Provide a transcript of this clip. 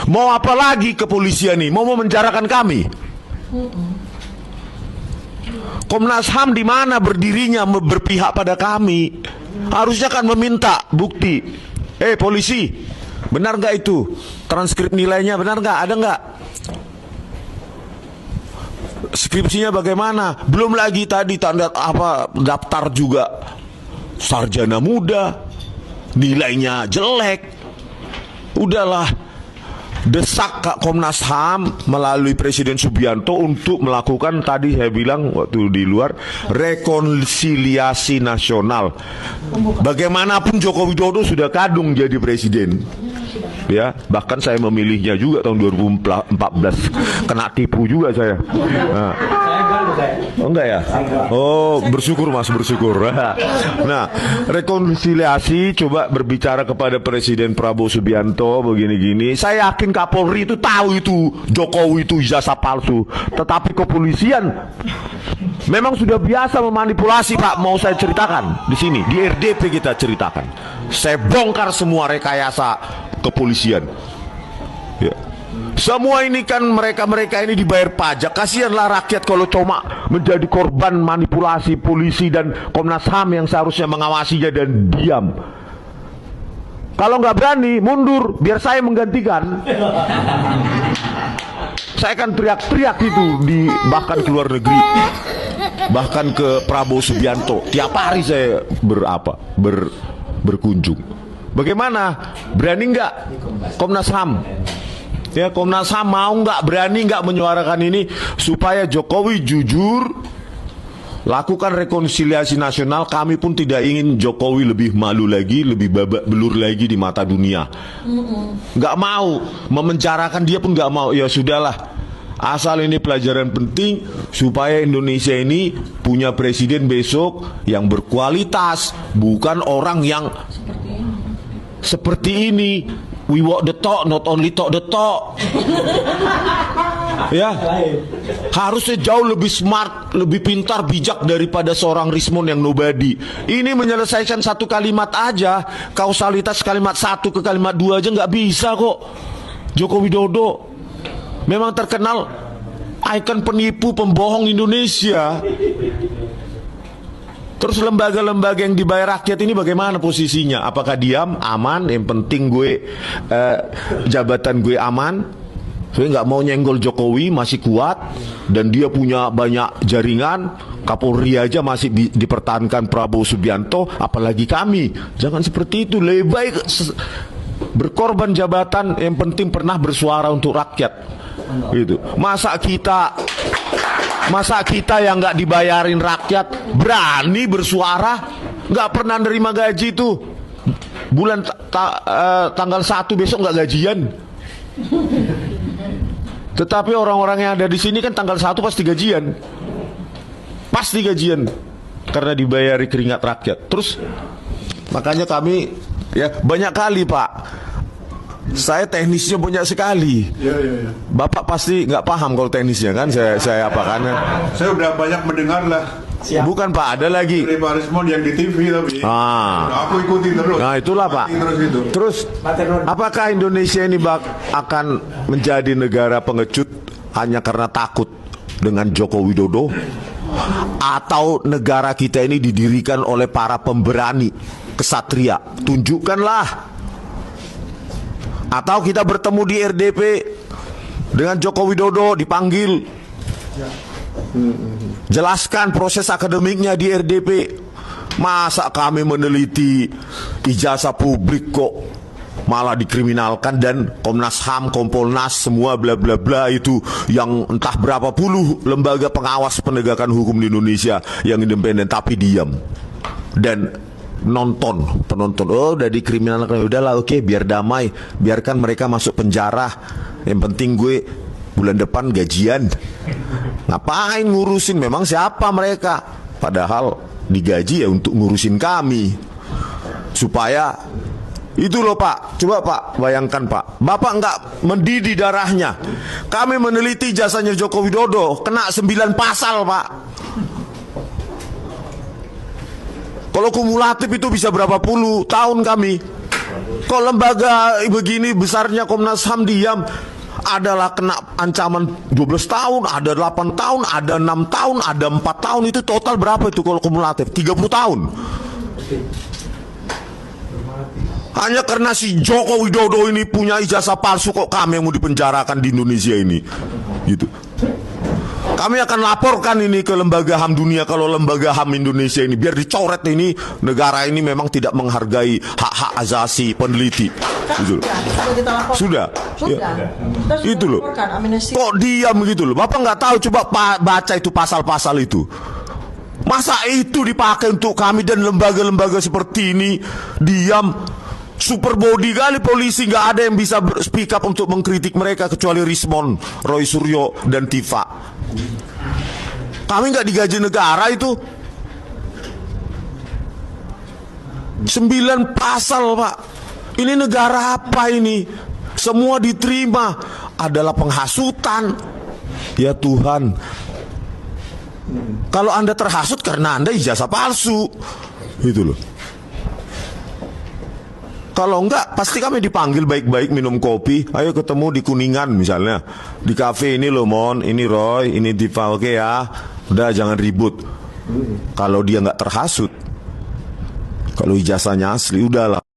Mau apa lagi kepolisian nih? Mau memenjarakan kami? Komnas HAM di mana berdirinya berpihak pada kami? Harusnya kan meminta bukti. Polisi, benar nggak itu? Transkrip nilainya benar nggak? Ada nggak? Skripsinya bagaimana? Belum lagi tadi tanda apa daftar juga sarjana muda, nilainya jelek. Udahlah, desak Kak Komnas HAM melalui Presiden Subianto untuk melakukan, tadi saya bilang waktu di luar, rekonsiliasi nasional. Bagaimanapun Joko Widodo sudah kadung jadi presiden, ya, bahkan saya memilihnya juga tahun 2014, kena tipu juga saya. Nah. Oh enggak ya? Oh, bersyukur Mas, bersyukur. Nah, rekonsiliasi, coba berbicara kepada Presiden Prabowo Subianto begini-gini. Saya yakin Kapolri itu tahu itu Jokowi itu ijazah palsu. Tetapi kepolisian memang sudah biasa memanipulasi, Pak. Mau saya ceritakan di sini, di RDP kita ceritakan. Saya bongkar semua rekayasa kepolisian. Ya. Semua ini kan mereka ini dibayar pajak. Kasihanlah rakyat kalau cuma menjadi korban manipulasi polisi dan Komnas HAM yang seharusnya mengawasinya dan diam. Kalau nggak berani mundur, biar saya menggantikan. Saya akan teriak-teriak itu bahkan ke luar negeri, bahkan ke Prabowo Subianto. Tiap hari saya berkunjung. Bagaimana? Berani nggak Komnas HAM? Ya, Komnas HAM mau nggak, berani nggak menyuarakan ini supaya Jokowi jujur, lakukan rekonsiliasi nasional. Kami pun tidak ingin Jokowi lebih malu lagi, lebih babak belur lagi di mata dunia. Nggak mau memenjarakan dia pun nggak mau. Ya sudahlah, asal ini pelajaran penting supaya Indonesia ini punya presiden besok yang berkualitas, bukan orang yang seperti ini. We walk the talk, not only talk the talk. Ya, harusnya jauh lebih smart, lebih pintar, bijak daripada seorang Rismon yang nobody. Ini menyelesaikan satu kalimat aja, kausalitas kalimat satu ke kalimat dua aja nggak bisa kok. Joko Widodo memang terkenal ikon penipu, pembohong Indonesia. Terus lembaga-lembaga yang dibayar rakyat ini bagaimana posisinya? Apakah diam, aman? Yang penting jabatan gue aman. Saya nggak mau nyenggol Jokowi, masih kuat dan dia punya banyak jaringan. Kapolri aja masih dipertahankan Prabowo Subianto, apalagi kami. Jangan seperti itu. Lebih baik berkorban jabatan, yang penting pernah bersuara untuk rakyat. Gitu. Masa kita yang nggak dibayarin rakyat berani bersuara, nggak pernah nerima gaji itu. Bulan tanggal 1 besok nggak gajian. Tetapi orang-orang yang ada di sini kan tanggal 1 pasti gajian. Pasti gajian karena dibayari keringat rakyat. Terus makanya kami ya banyak kali, Pak. Saya teknisnya banyak sekali. Ya. Bapak pasti nggak paham kalau teknisnya kan. Saya apa kan? Saya udah banyak mendengar lah. Siap. Bukan Pak, ada lagi. Dari Pak Rismon yang di TV tapi. Aku ikuti terus. Nah itulah Pak. Terus apakah Indonesia ini akan menjadi negara pengecut hanya karena takut dengan Joko Widodo? Atau negara kita ini didirikan oleh para pemberani, kesatria? Tunjukkanlah. Atau kita bertemu di RDP dengan Joko Widodo, dipanggil, jelaskan proses akademiknya di RDP. Masa kami meneliti ijazah publik kok malah dikriminalkan, dan Komnas HAM, Kompolnas, semua bla bla bla itu yang entah berapa puluh lembaga pengawas penegakan hukum di Indonesia yang independen tapi diam dan penonton udah dikriminalkan, udahlah oke, biar damai, biarkan mereka masuk penjara, yang penting gue bulan depan gajian. Ngapain ngurusin, memang siapa mereka, padahal digaji ya untuk ngurusin kami supaya itu loh Pak. Coba Pak bayangkan Pak, Bapak nggak mendidih darahnya. Kami meneliti jasanya Joko Widodo, kena 9 pasal Pak. Kalau kumulatif itu bisa berapa puluh tahun kami. Kok lembaga begini besarnya Komnas HAM diam? Adalah kena ancaman 12 tahun, ada 8 tahun, ada 6 tahun, ada 4 tahun. Itu total berapa itu kalau kumulatif? 30 tahun. Hanya karena si Joko Widodo ini punya ijazah palsu, kok kami yang mau dipenjarakan di Indonesia ini, gitu. Kami akan laporkan ini ke lembaga HAM dunia kalau lembaga HAM Indonesia ini biar dicoret ini, negara ini memang tidak menghargai hak-hak asasi peneliti. Gitu. Sudah. Ya. Itu loh. Kok diam gitu loh? Bapak nggak tahu, coba baca itu pasal-pasal itu. Masa itu dipakai untuk kami dan lembaga-lembaga seperti ini diam? Super body kali polisi, nggak ada yang bisa speak up untuk mengkritik mereka kecuali Rismon, Roy Suryo dan Tifa. Kami nggak digaji negara itu. 9 pasal, Pak. Ini negara apa ini? Semua diterima. Adalah penghasutan. Ya Tuhan. Kalau Anda terhasut karena Anda ijazah palsu, gitu loh. Kalau enggak, pasti kami dipanggil baik-baik minum kopi. Ayo ketemu di Kuningan misalnya, di kafe ini loh Mon, ini Roy, ini Diva, oke ya. Udah jangan ribut. Kalau dia nggak terhasut, kalau ijazahnya asli, udahlah.